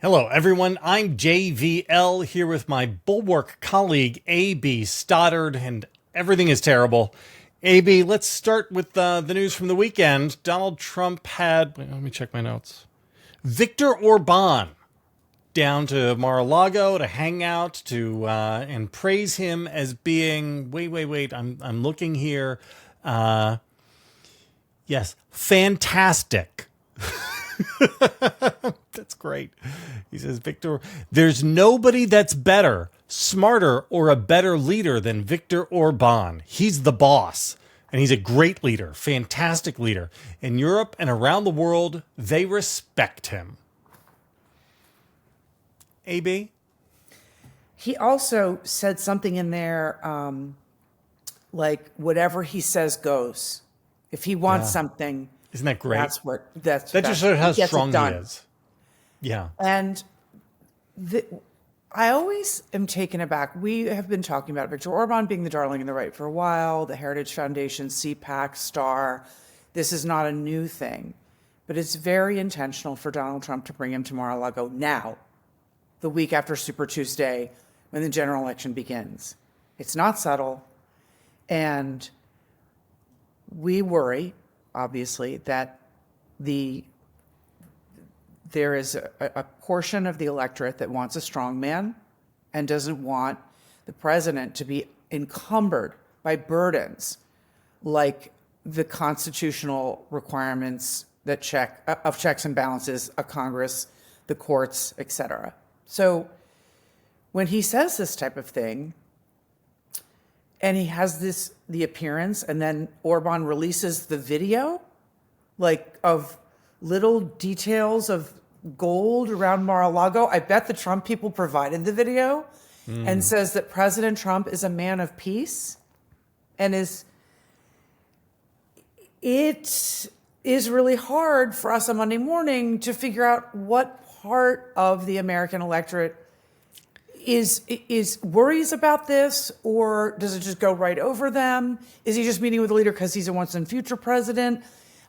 Hello, everyone. I'm JVL here with my Bulwark colleague, AB Stoddard, and everything is terrible. AB, let's start with the news from the weekend. Donald Trump had, let me check my notes. Viktor Orbán down to Mar-a-Lago to hang out and praise him as being, wait, I'm looking here. Yes, fantastic. That's great. He says, Viktor, there's nobody that's better, smarter, or a better leader than Viktor Orbán. He's the boss. And he's a great leader, fantastic leader. In Europe and around the world, they respect him. AB? He also said something in there like, whatever he says goes. If he wants something, isn't that great? That just shows how strong he is. Yeah. And I always am taken aback. We have been talking about Viktor Orbán being the darling of the right for a while, the Heritage Foundation, CPAC, STAR. This is not a new thing, but it's very intentional for Donald Trump to bring him to Mar-a-Lago now, the week after Super Tuesday, when the general election begins. It's not subtle. And we worry, obviously, that there is a portion of the electorate that wants a strong man and doesn't want the president to be encumbered by burdens like the constitutional requirements that of checks and balances, a Congress, the courts, etc. So when he says this type of thing, and he has the appearance, and then Orbán releases the video, like of little details of gold around Mar-a-Lago. I bet the Trump people provided the video and says that President Trump is a man of peace and it is really hard for us on Monday morning to figure out what part of the American electorate is worries about this, or does it just go right over them? Is he just meeting with the leader because he's a once and future president?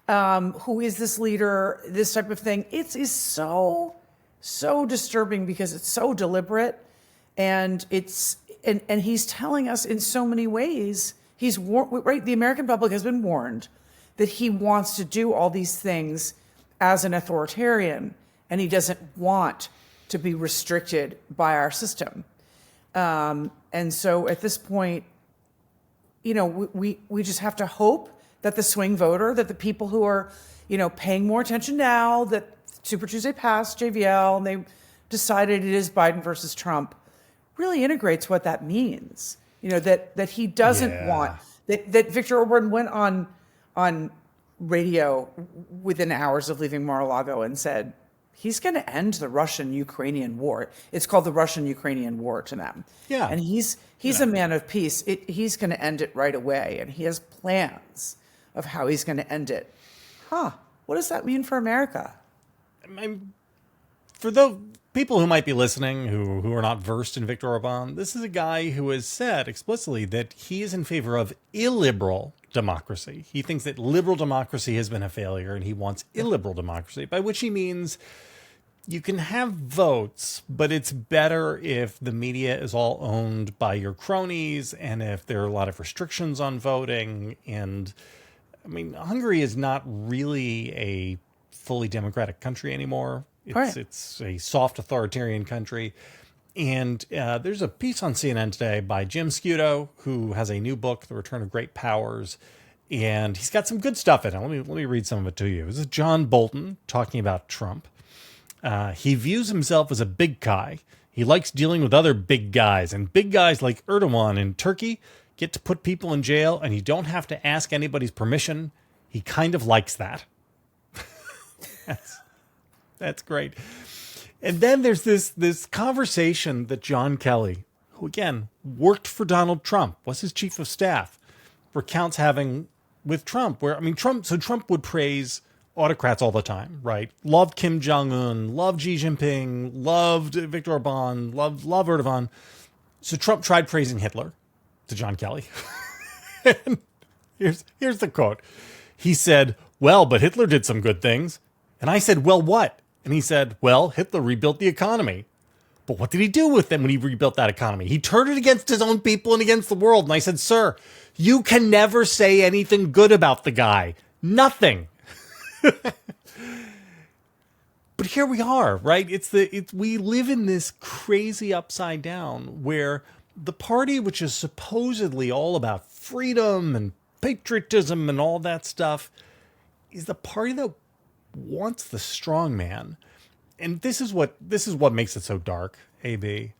Who is this leader? This type of thing. It is so disturbing because it's so deliberate, and and he's telling us in so many ways. Right. The American public has been warned that he wants to do all these things as an authoritarian, and he doesn't want to be restricted by our system. And so at this point, we just have to hope that the swing voter, that the people who are, paying more attention now that Super Tuesday passed JVL and they decided it is Biden versus Trump, really integrates what that means. That he doesn't want, that Viktor Orbán went on radio within hours of leaving Mar-a-Lago and said, he's going to end the Russian-Ukrainian war. It's called the Russian-Ukrainian war to them. Yeah. And he's a man of peace. He's going to end it right away. And he has plans of how he's going to end it. What does that mean for America? For the people who might be listening who are not versed in Viktor Orbán, this is a guy who has said explicitly that he is in favor of illiberal democracy. He thinks that liberal democracy has been a failure and he wants illiberal democracy, by which he means you can have votes, but it's better if the media is all owned by your cronies and if there are a lot of restrictions on voting. And Hungary is not really a fully democratic country anymore. It's a soft authoritarian country. And there's a piece on CNN today by Jim Scudo, who has a new book, The Return of Great Powers. And he's got some good stuff in it. Let me read some of it to you. This is John Bolton talking about Trump. He views himself as a big guy. He likes dealing with other big guys. And big guys like Erdogan in Turkey get to put people in jail, and you don't have to ask anybody's permission. He kind of likes that. That's great. And then there's this conversation that John Kelly, who again worked for Donald Trump, was his chief of staff, recounts having with Trump, where Trump would praise autocrats all the time, right? Loved Kim Jong-un, loved Xi Jinping, loved Viktor Orbán, loved Erdogan. So Trump tried praising Hitler to John Kelly. And here's the quote. He said, "Well, but Hitler did some good things." And I said, "Well, what?" And he said, well, Hitler rebuilt the economy. But what did he do with them when he rebuilt that economy? He turned it against his own people and against the world. And I said, sir, you can never say anything good about the guy. Nothing. But here we are, right? We live in this crazy upside down where the party, which is supposedly all about freedom and patriotism and all that stuff, is the party that wants the strong man. And this is what makes it so dark, AB.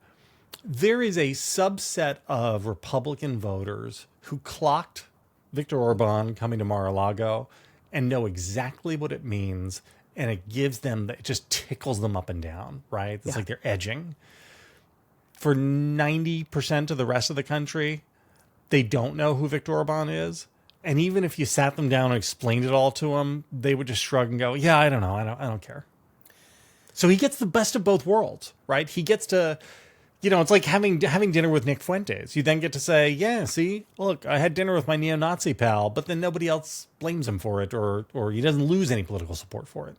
There is a subset of Republican voters who clocked Viktor Orbán coming to Mar-a-Lago and know exactly what it means. And it just tickles them up and down, right? It's like they're edging. For 90% of the rest of the country, they don't know who Viktor Orbán is. And even if you sat them down and explained it all to them, they would just shrug and go, yeah, I don't know. I don't care. So he gets the best of both worlds, right? He gets to, it's like having dinner with Nick Fuentes. You then get to say, yeah, see, look, I had dinner with my neo-Nazi pal, but then nobody else blames him for it or he doesn't lose any political support for it.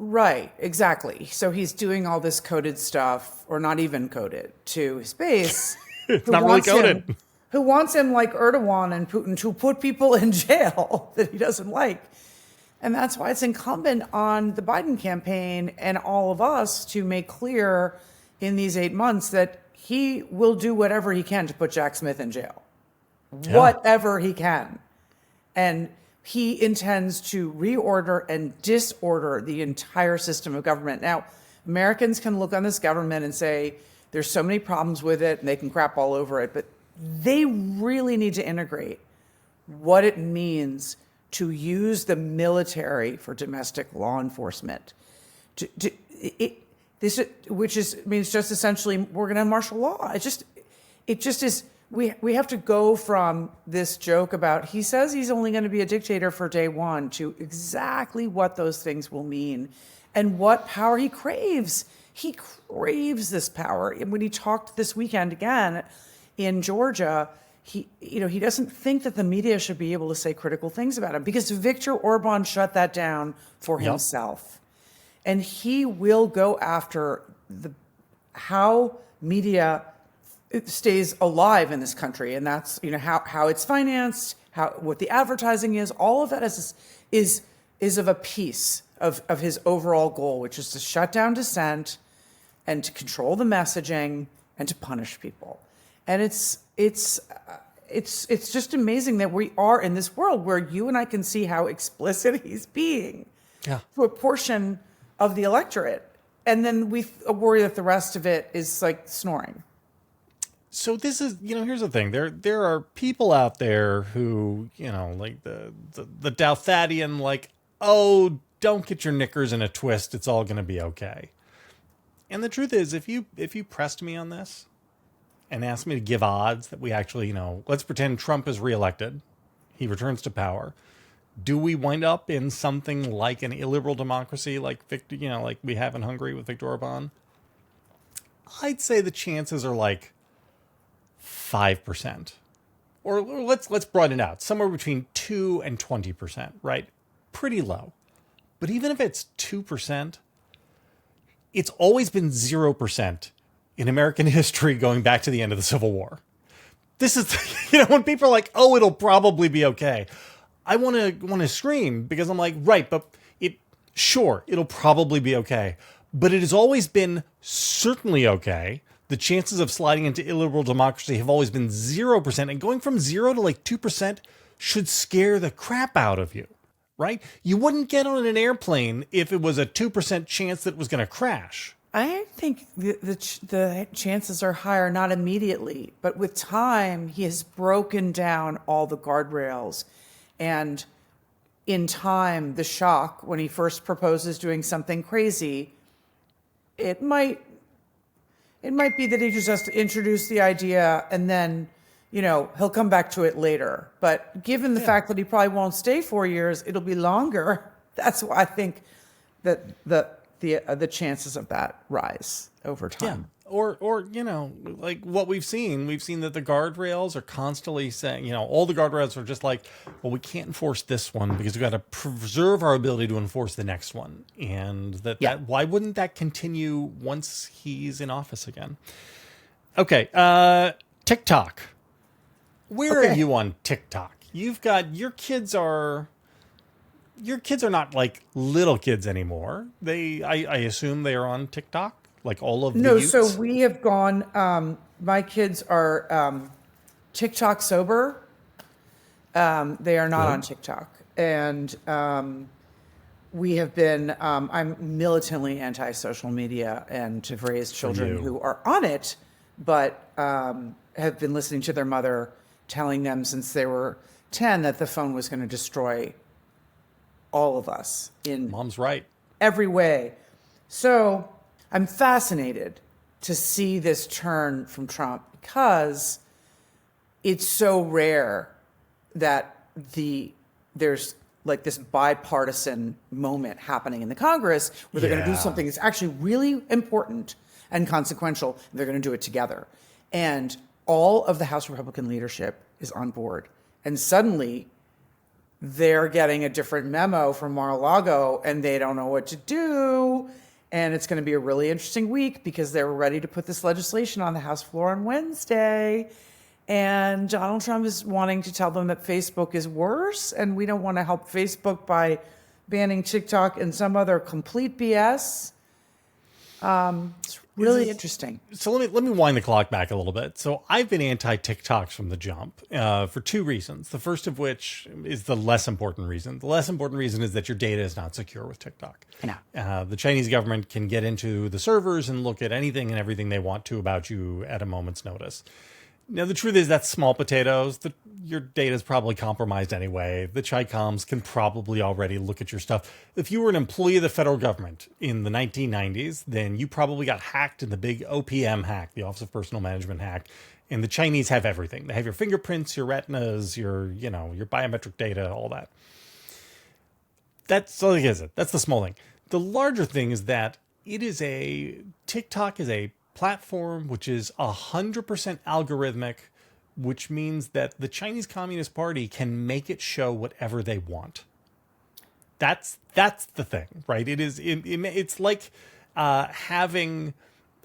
Right, exactly. So he's doing all this coded stuff, or not even coded, to his base. It's not really coded. Who wants him like Erdogan and Putin to put people in jail that he doesn't like. And that's why it's incumbent on the Biden campaign and all of us to make clear in these 8 months that he will do whatever he can to put Jack Smith in jail. Yeah. Whatever he can. And he intends to reorder and disorder the entire system of government. Now, Americans can look on this government and say, there's so many problems with it and they can crap all over it, but they really need to integrate what it means to use the military for domestic law enforcement. Means just essentially we're going to have martial law. It just is. We have to go from this joke about he says he's only going to be a dictator for day one to exactly what those things will mean and what power he craves. He craves this power. And when he talked this weekend again in Georgia, he doesn't think that the media should be able to say critical things about him because Viktor Orbán shut that down for himself. And he will go after how media stays alive in this country, and that's how it's financed, what the advertising is. All of that is of a piece of his overall goal, which is to shut down dissent and to control the messaging and to punish people. And it's just amazing that we are in this world where you and I can see how explicit he's being to a portion of the electorate, and then we worry that the rest of it is like snoring. So this is, here's the thing. There are people out there who, like the Douthadian, like, oh, don't get your knickers in a twist. It's all going to be okay. And the truth is, if you pressed me on this and asked me to give odds that we actually, let's pretend Trump is reelected, he returns to power. Do we wind up in something like an illiberal democracy like Viktor, like we have in Hungary with Viktor Orbán? I'd say the chances are like 5%, or let's broaden it out, somewhere between 2 and 20%, right? Pretty low. But even if it's 2%, it's always been 0% in American history going back to the end of the Civil War. This is, when people are like, oh, it'll probably be okay. I want to scream because I'm like, right, but it'll probably be okay. But it has always been certainly okay. The chances of sliding into illiberal democracy have always been 0%, and going from 0 to like 2% should scare the crap out of you, right? You wouldn't get on an airplane if it was a 2% chance that it was going to crash. I think the chances are higher, not immediately, but with time, he has broken down all the guardrails. And in time, the shock, when he first proposes doing something crazy, it might be that he just introduced the idea and then, he'll come back to it later. But given the fact that he probably won't stay 4 years, it'll be longer. That's why I think that the chances of that rise over time. Or like what we've seen that the guardrails are constantly saying, all the guardrails are just like, well, we can't enforce this one because we've got to preserve our ability to enforce the next one. And that why wouldn't that continue once he's in office again? Okay. TikTok. Where are you on TikTok? You've got your kids are not like little kids anymore. I assume they are on TikTok. Like all of the youths? So we have gone, my kids are TikTok sober. They are not on TikTok. And we have been, I'm militantly anti-social media and have raised children who are on it, but have been listening to their mother telling them since they were 10 that the phone was going to destroy all of us in Mom's right. every way. So I'm fascinated to see this turn from Trump because it's so rare that there's like this bipartisan moment happening in the Congress where they're going to do something that's actually really important and consequential. And they're going to do it together. And all of the House Republican leadership is on board. And suddenly they're getting a different memo from Mar-a-Lago and they don't know what to do. And it's going to be a really interesting week because they were ready to put this legislation on the House floor on Wednesday. And Donald Trump is wanting to tell them that Facebook is worse. And we don't want to help Facebook by banning TikTok and some other complete BS. It's really interesting. So let me wind the clock back a little bit. So I've been anti-TikToks from the jump for two reasons. The first of which is the less important reason. The less important reason is that your data is not secure with TikTok. I know. The Chinese government can get into the servers and look at anything and everything they want to about you at a moment's notice. Now, the truth is that's small potatoes. Your data is probably compromised anyway. The Chi-Coms can probably already look at your stuff. If you were an employee of the federal government in the 1990s, then you probably got hacked in the big OPM hack, the Office of Personal Management hack. And the Chinese have everything. They have your fingerprints, your retinas, your biometric data, all that. That's the small thing. The larger thing is that TikTok is a platform which is 100% algorithmic, which means that the Chinese Communist Party can make it show whatever they want. That's the thing, right? It's like having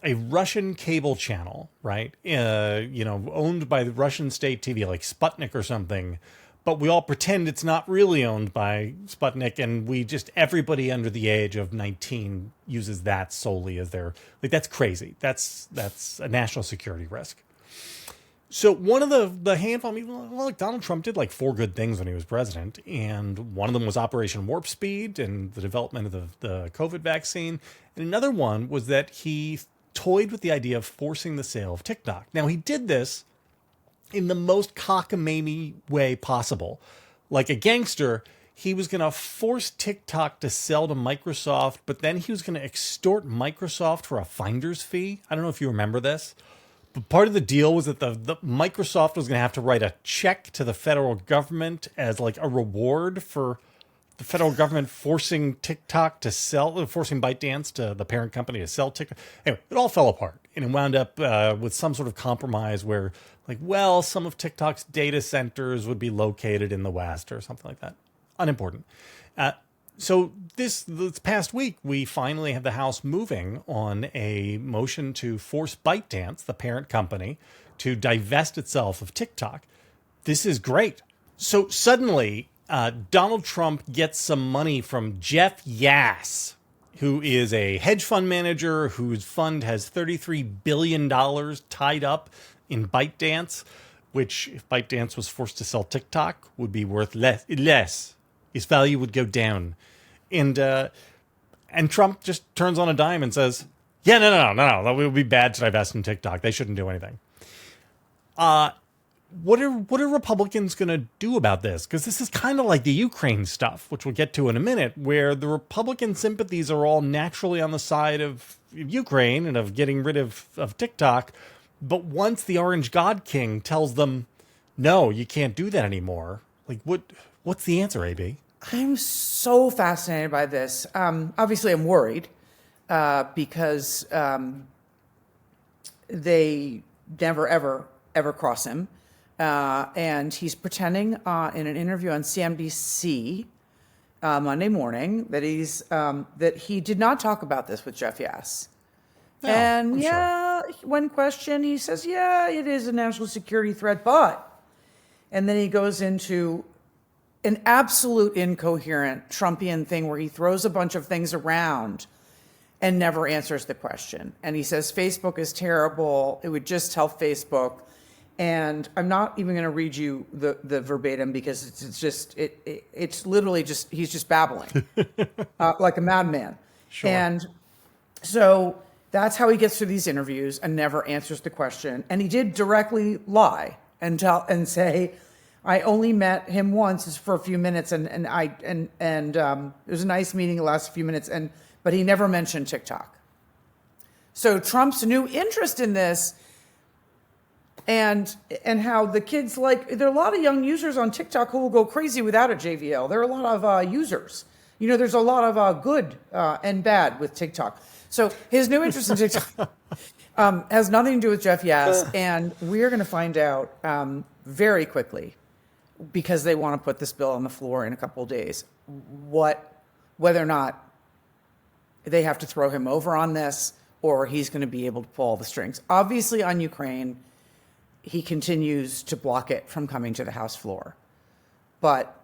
a Russian cable channel, right? Owned by the Russian state TV, like Sputnik or something. But we all pretend it's not really owned by Sputnik, and everybody under the age of 19 uses that solely as their, that's crazy. That's a national security risk. So one of the handful, Donald Trump did like 4 good things when he was president, and one of them was Operation Warp Speed and the development of the COVID vaccine. And another one was that he toyed with the idea of forcing the sale of TikTok. Now, he did this in the most cockamamie way possible. Like a gangster, he was going to force TikTok to sell to Microsoft, but then he was going to extort Microsoft for a finder's fee. I don't know if you remember this, but part of the deal was that the Microsoft was going to have to write a check to the federal government as like a reward for the federal government forcing ByteDance to the parent company to sell TikTok. Anyway, it all fell apart. And it wound up with some sort of compromise where, some of TikTok's data centers would be located in the West or something like that. Unimportant. So this past week, we finally have the House moving on a motion to force ByteDance, the parent company, to divest itself of TikTok. This is great. So suddenly, Donald Trump gets some money from Jeff Yass, who is a hedge fund manager whose fund has $33 billion tied up in ByteDance, which, if ByteDance was forced to sell TikTok, would be worth less. His value would go down. And Trump just turns on a dime and says, no, that would be bad to divest in TikTok. They shouldn't do anything. What are Republicans going to do about this? Because this is kind of like the Ukraine stuff, which we'll get to in a minute, where the Republican sympathies are all naturally on the side of Ukraine and of getting rid of TikTok. But once the Orange God King tells them, no, you can't do that anymore, what's the answer, AB? I'm so fascinated by this. Obviously, I'm worried. because they never, ever cross him. And he's pretending in an interview on CNBC Monday morning that that he did not talk about this with Jeff Yass. No, And I'm sure. when questioned, he says, yeah, it is a national security threat, but, and then he goes into an absolute incoherent Trumpian thing where he throws a bunch of things around and never answers the question. And he says, Facebook is terrible. It would just tell Facebook. And I'm not even going to read you the verbatim because it's literally just, he's just babbling like a madman. Sure. And so that's how he gets through these interviews and never answers the question. And he did directly lie and say, I only met him once for a few minutes, and it was a nice meeting. It lasted a few minutes, but he never mentioned TikTok. So Trump's new interest in this, and how the kids there are a lot of young users on TikTok who will go crazy without a JVL. There are a lot of users. There's a lot of good and bad with TikTok. So his new interest in TikTok has nothing to do with Jeff Yass, and we're going to find out very quickly, because they want to put this bill on the floor in a couple of days, whether or not they have to throw him over on this or he's going to be able to pull all the strings. Obviously, on Ukraine, he continues to block it from coming to the House floor. But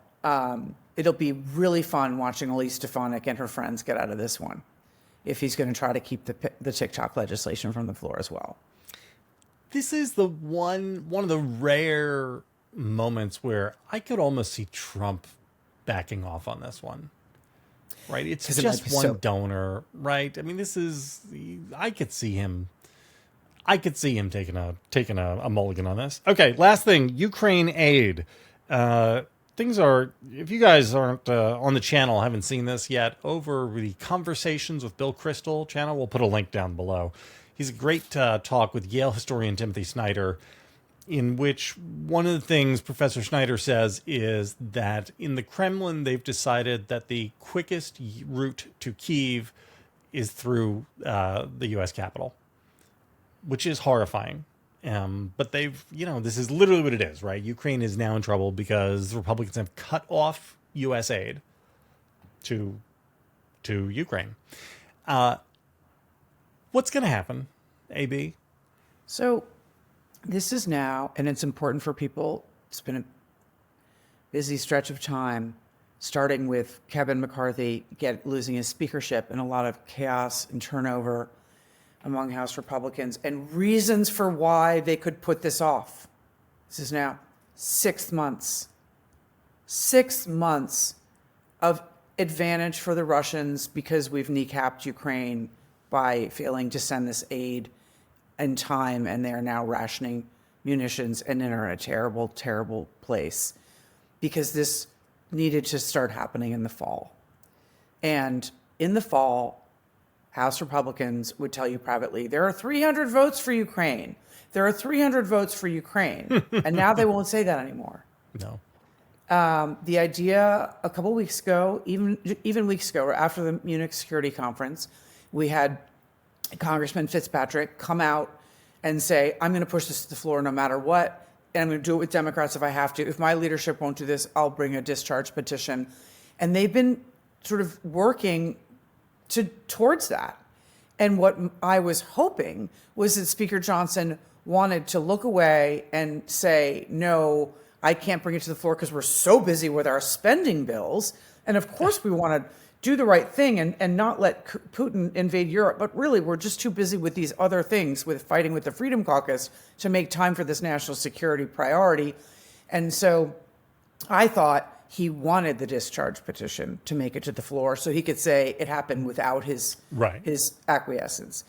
it'll be really fun watching Elise Stefanik and her friends get out of this one, if he's going to try to keep the TikTok legislation from the floor as well. This is the one of the rare moments where I could almost see Trump backing off on this one. Right? It's just one donor, right? I mean, I could see him taking a mulligan on this. Okay, last thing, Ukraine aid. Things are, if you guys aren't on the channel, haven't seen this yet, over the Conversations with Bill Kristol channel, we'll put a link down below. He's a great talk with Yale historian Timothy Snyder, in which one of the things Professor Snyder says is that in the Kremlin, they've decided that the quickest route to Kyiv is through the U.S. Capitol, which is horrifying. But this is literally what it is, right? Ukraine is now in trouble because the Republicans have cut off U.S. aid to Ukraine. What's going to happen, AB? So this is now, and it's important for people, it's been a busy stretch of time, starting with Kevin McCarthy losing his speakership and a lot of chaos and turnover among House Republicans, and reasons for why they could put this off. This is now 6 months. 6 months of advantage for the Russians because we've kneecapped Ukraine by failing to send this aid in time, and they're now rationing munitions and are in a terrible, terrible place because this needed to start happening in the fall. And in the fall, House Republicans would tell you privately, there are 300 votes for Ukraine. There are 300 votes for Ukraine. And now they won't say that anymore. No. The idea a couple weeks ago, even weeks ago, after the Munich Security Conference, we had Congressman Fitzpatrick come out and say, I'm going to push this to the floor no matter what, and I'm going to do it with Democrats if I have to. If my leadership won't do this, I'll bring a discharge petition. And they've been sort of working towards that. And what I was hoping was that Speaker Johnson wanted to look away and say, no, I can't bring it to the floor because we're so busy with our spending bills. And of course we want to do the right thing and not let Putin invade Europe. But really, we're just too busy with these other things, with fighting with the Freedom Caucus, to make time for this national security priority. And so I thought he wanted the discharge petition to make it to the floor so he could say it happened without his acquiescence.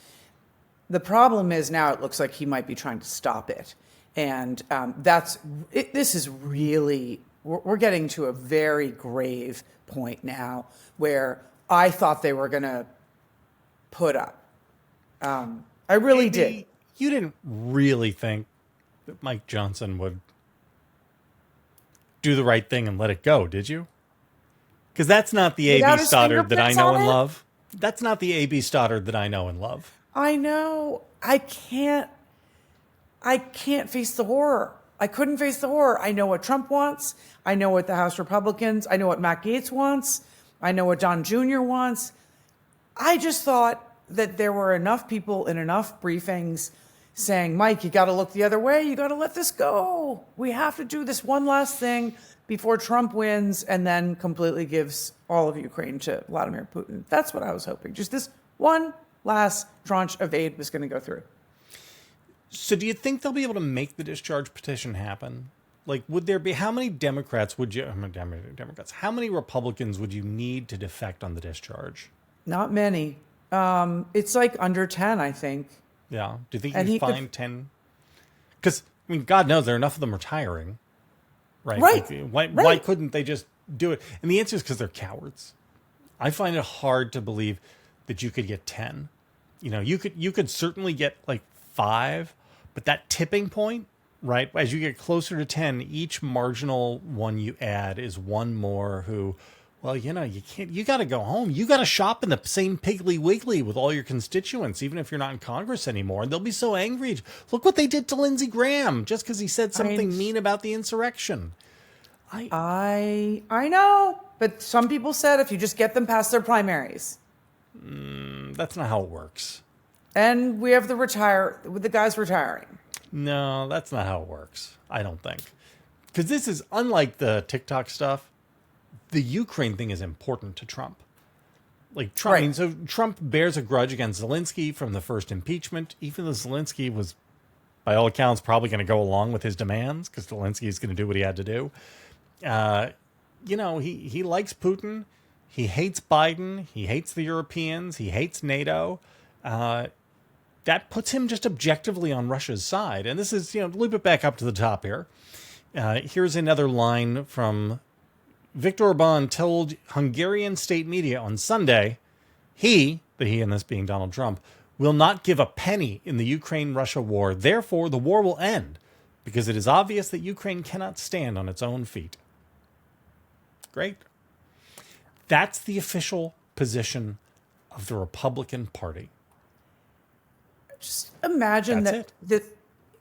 The problem is now it looks like he might be trying to stop it. And this is really, we're getting to a very grave point now where I thought they were going to put up. I really did. You didn't really think that Mike Johnson would do the right thing and let it go, did you? Because that's not the A.B. Stoddard that I know and love. That's not the A.B. Stoddard that I know and love. I know. I can't face the horror. I couldn't face the horror. I know what Trump wants. I know what the House Republicans, I know what Matt Gaetz wants. I know what Don Jr. wants. I just thought that there were enough people in enough briefings saying, Mike, you got to look the other way. You got to let this go. We have to do this one last thing before Trump wins and then completely gives all of Ukraine to Vladimir Putin. That's what I was hoping. Just this one last tranche of aid was going to go through. So do you think they'll be able to make the discharge petition happen? Like, would there be, how many Democrats would you, how many Republicans would you need to defect on the discharge? Not many. It's like under 10, I think. Yeah. Do you think you can find 10? Because, I mean, God knows there are enough of them retiring. Right. Like, why couldn't they just do it? And the answer is because they're cowards. I find it hard to believe that you could get 10. You know, you could certainly get like 5, but that tipping point, right? As you get closer to 10, each marginal one you add is one more who, well, you know, you got to go home. You got to shop in the same Piggly Wiggly with all your constituents, even if you're not in Congress anymore. And they'll be so angry. Look what they did to Lindsey Graham just because he said something mean about the insurrection. I know, but some people said if you just get them past their primaries. That's not how it works. And we have the guys retiring. No, that's not how it works. I don't think. Because this is unlike the TikTok stuff. The Ukraine thing is important to Trump. Like Trump, right. So Trump bears a grudge against Zelensky from the first impeachment, even though Zelensky was, by all accounts, probably going to go along with his demands because Zelensky is going to do what he had to do. You know, he likes Putin. He hates Biden. He hates the Europeans. He hates NATO. That puts him just objectively on Russia's side. And this is, you know, loop it back up to the top here. Here's another line from Viktor Orbán told Hungarian state media on Sunday, he and this being Donald Trump, will not give a penny in the Ukraine-Russia war. Therefore, the war will end because it is obvious that Ukraine cannot stand on its own feet. Great. That's the official position of the Republican Party. Just imagine that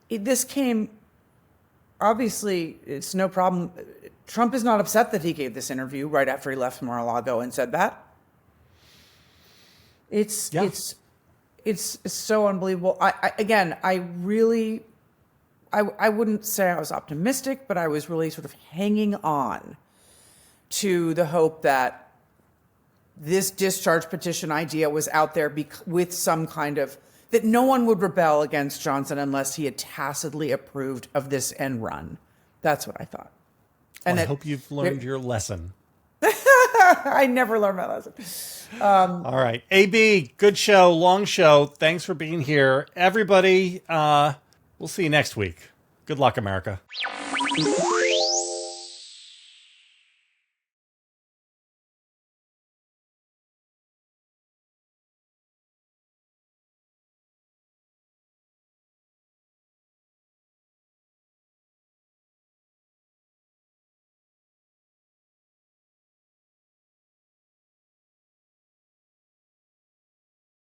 this came, obviously, it's no problem. Trump is not upset that he gave this interview right after he left Mar-a-Lago and said that. It's so unbelievable. I wouldn't say I was optimistic, but I was really sort of hanging on to the hope that this discharge petition idea was out there with some kind of, that no one would rebel against Johnson unless he had tacitly approved of this end run. That's what I thought. And I hope you've learned your lesson. I never learned my lesson. All right. AB, good show, long show. Thanks for being here. Everybody, we'll see you next week. Good luck, America.